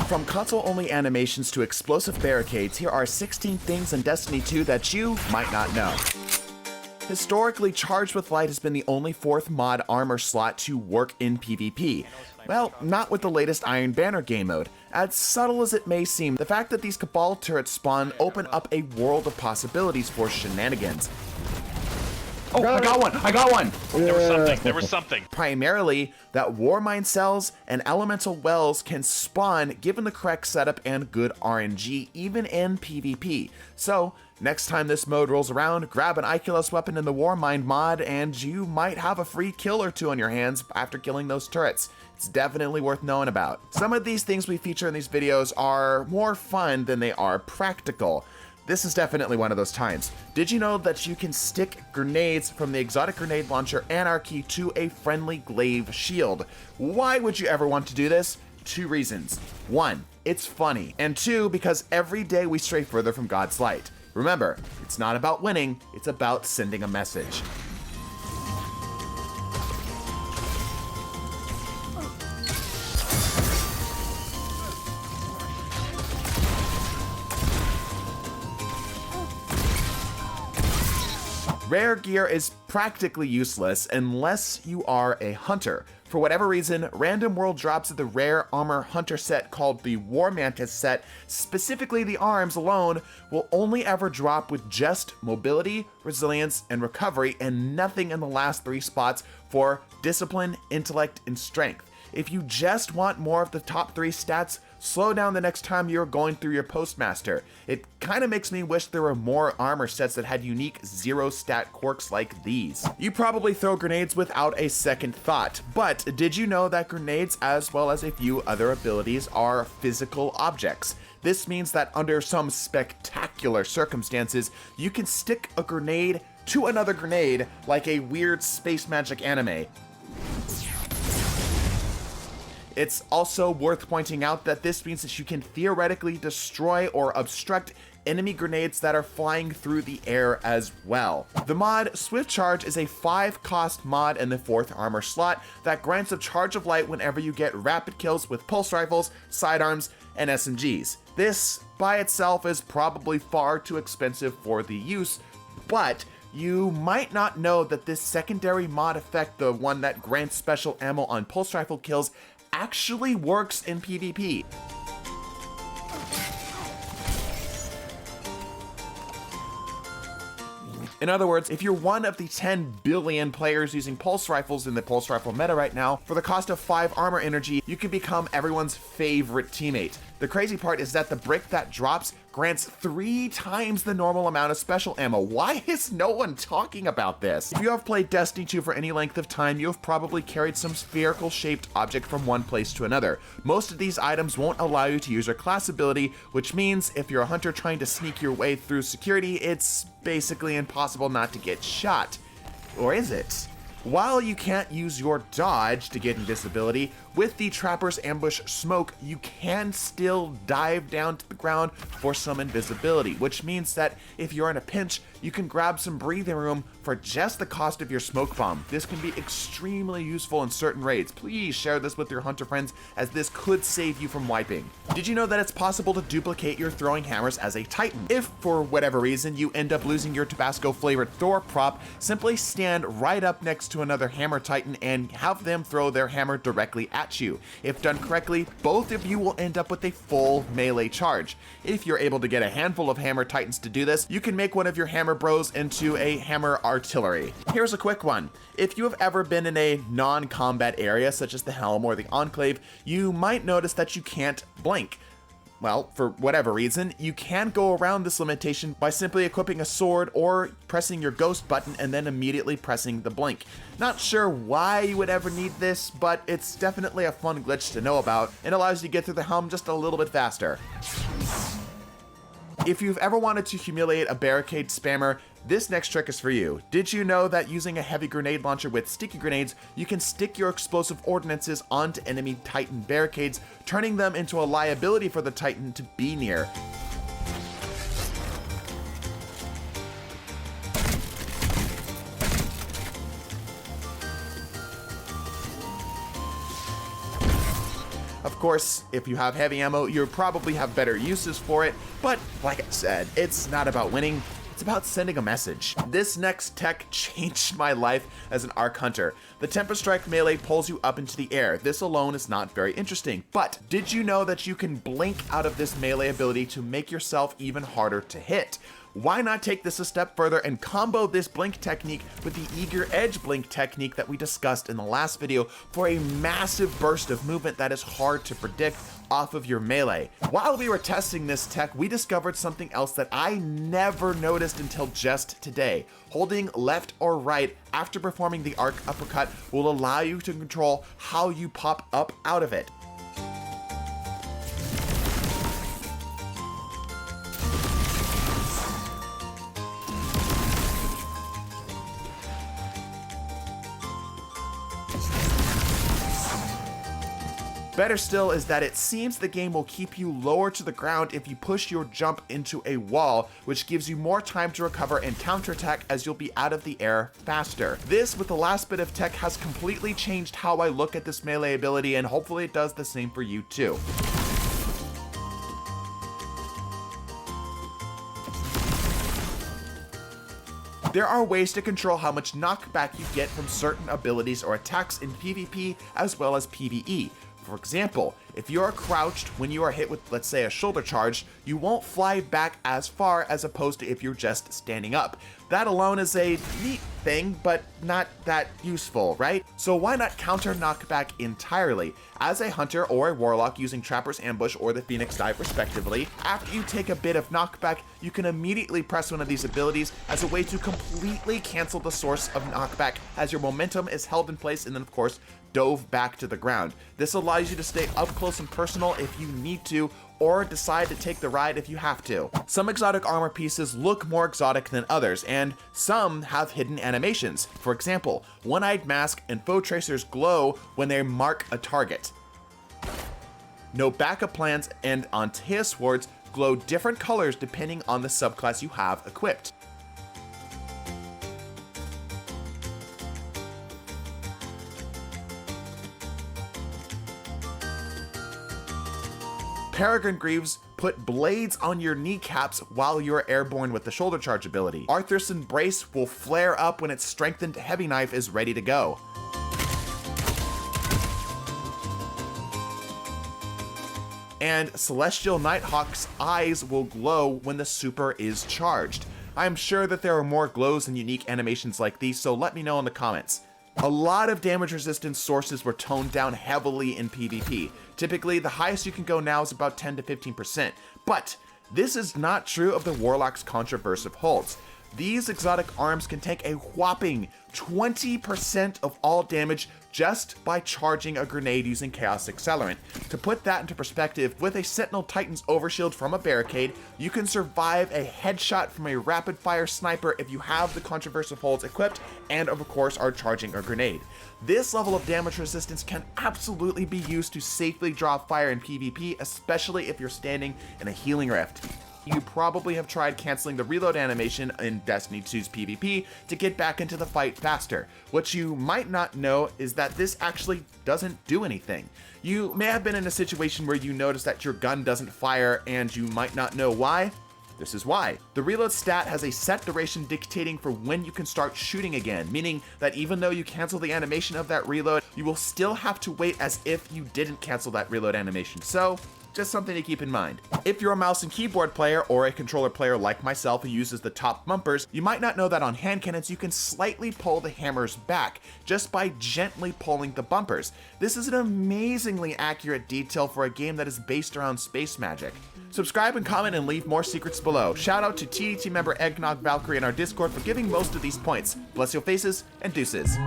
From console-only animations to explosive barricades, here are 16 things in Destiny 2 that you might not know. Historically, Charged with Light has been the only 4th mod armor slot to work in PvP. Well, not with the latest Iron Banner game mode. As subtle as it may seem, the fact that these Cabal turrets spawn open up a world of possibilities for shenanigans. Oh, I got one! There was something. Primarily, that Warmind cells and Elemental Wells can spawn given the correct setup and good RNG, even in PvP. So, next time this mode rolls around, grab an Iculus weapon in the Warmind mod and you might have a free kill or two on your hands after killing those turrets. It's definitely worth knowing about. Some of these things we feature in these videos are more fun than they are practical. This is definitely one of those times. Did you know that you can stick grenades from the exotic grenade launcher Anarchy to a friendly glaive shield? Why would you ever want to do this? 2 reasons. 1, it's funny. And 2, because every day we stray further from God's light. Remember, it's not about winning, it's about sending a message. Rare gear is practically useless unless you are a hunter. For whatever reason, random world drops of the rare armor hunter set called the War Mantis set, specifically the arms alone, will only ever drop with just mobility, resilience, and recovery, and nothing in the last 3 spots for discipline, intellect, and strength. If you just want more of the top 3 stats, slow down the next time you're going through your postmaster. It kind of makes me wish there were more armor sets that had unique 0 stat quirks like these. You probably throw grenades without a second thought, but did you know that grenades, as well as a few other abilities, are physical objects? This means that under some spectacular circumstances, you can stick a grenade to another grenade like a weird space magic anime. It's also worth pointing out that this means that you can theoretically destroy or obstruct enemy grenades that are flying through the air as well. The mod Swift Charge is a 5-cost mod in the 4th armor slot that grants a charge of light whenever you get rapid kills with pulse rifles, sidearms, and SMGs. This by itself is probably far too expensive for the use, but you might not know that this secondary mod effect, the one that grants special ammo on pulse rifle kills, actually works in PvP. In other words, if you're one of the 10 billion players using pulse rifles in the pulse rifle meta right now, for the cost of 5 armor energy, you can become everyone's favorite teammate. The crazy part is that the brick that drops grants 3 times the normal amount of special ammo. Why is no one talking about this? If you have played Destiny 2 for any length of time, you have probably carried some spherical shaped object from one place to another. Most of these items won't allow you to use your class ability, which means if you're a hunter trying to sneak your way through security, it's basically impossible not to get shot. Or is it? While you can't use your dodge to get invisibility, with the Trapper's Ambush smoke, you can still dive down to the ground for some invisibility, which means that if you're in a pinch, you can grab some breathing room for just the cost of your smoke bomb. This can be extremely useful in certain raids. Please share this with your hunter friends, as this could save you from wiping. Did you know that it's possible to duplicate your throwing hammers as a Titan? If, for whatever reason, you end up losing your Tabasco flavored Thor prop, simply stand right up next to another hammer Titan and have them throw their hammer directly at you. If done correctly, both of you will end up with a full melee charge. If you're able to get a handful of hammer Titans to do this, you can make one of your hammer bros into a hammer artillery. Here's a quick one. If you have ever been in a non-combat area such as the Helm or the Enclave, you might notice that you can't blink. Well, for whatever reason, you can go around this limitation by simply equipping a sword or pressing your ghost button and then immediately pressing the blink. Not sure why you would ever need this, but it's definitely a fun glitch to know about and allows you to get through the Helm just a little bit faster. If you've ever wanted to humiliate a barricade spammer, this next trick is for you. Did you know that using a heavy grenade launcher with sticky grenades, you can stick your explosive ordnances onto enemy Titan barricades, turning them into a liability for the Titan to be near? Of course, if you have heavy ammo, you'll probably have better uses for it, but like I said, it's not about winning, it's about sending a message. This next tech changed my life as an Arc Hunter. The Tempest Strike melee pulls you up into the air. This alone is not very interesting, but did you know that you can blink out of this melee ability to make yourself even harder to hit? Why not take this a step further and combo this blink technique with the Eager Edge blink technique that we discussed in the last video for a massive burst of movement that is hard to predict off of your melee. While we were testing this tech, we discovered something else that I never noticed until just today. Holding left or right after performing the arc uppercut will allow you to control how you pop up out of it. Better still is that it seems the game will keep you lower to the ground if you push your jump into a wall, which gives you more time to recover and counterattack as you'll be out of the air faster. This, with the last bit of tech, has completely changed how I look at this melee ability, and hopefully it does the same for you too. There are ways to control how much knockback you get from certain abilities or attacks in PvP as well as PvE. For example, if you are crouched when you are hit with, let's say, a shoulder charge, you won't fly back as far as opposed to if you're just standing up. That alone is a neat thing, but not that useful, right? So why not counter knockback entirely? As a hunter or a warlock using Trapper's Ambush or the Phoenix Dive respectively, after you take a bit of knockback, you can immediately press one of these abilities as a way to completely cancel the source of knockback as your momentum is held in place and then of course dove back to the ground. This allows you to stay up close and personal if you need to, or decide to take the ride if you have to. Some exotic armor pieces look more exotic than others, and some have hidden animations. For example, One-Eyed Mask and Foe Tracers glow when they mark a target. No backup plans and Antea Swords glow different colors depending on the subclass you have equipped. Peregrine Greaves put blades on your kneecaps while you're airborne with the shoulder charge ability. Arthur's Embrace will flare up when its strengthened heavy knife is ready to go. And Celestial Nighthawk's eyes will glow when the super is charged. I'm sure that there are more glows and unique animations like these, so let me know in the comments. A lot of damage resistance sources were toned down heavily in PvP. Typically, the highest you can go now is about 10 to 15%, but this is not true of the Warlock's Controversive Holds. These exotic arms can take a whopping 20% of all damage just by charging a grenade using Chaos Accelerant. To put that into perspective, with a Sentinel Titan's overshield from a barricade, you can survive a headshot from a rapid fire sniper if you have the Controversive Holds equipped and of course are charging a grenade. This level of damage resistance can absolutely be used to safely draw fire in PvP, especially if you're standing in a healing rift. You probably have tried canceling the reload animation in Destiny 2's PvP to get back into the fight faster. What you might not know is that this actually doesn't do anything. You may have been in a situation where you notice that your gun doesn't fire and you might not know why. This is why. The reload stat has a set duration dictating for when you can start shooting again, meaning that even though you cancel the animation of that reload, you will still have to wait as if you didn't cancel that reload animation. So, just something to keep in mind. If you're a mouse and keyboard player or a controller player like myself who uses the top bumpers, you might not know that on hand cannons you can slightly pull the hammers back just by gently pulling the bumpers. This is an amazingly accurate detail for a game that is based around space magic. Subscribe and comment and leave more secrets below. Shout out to TDT member Eggnog Valkyrie in our Discord for giving most of these points. Bless your faces and deuces.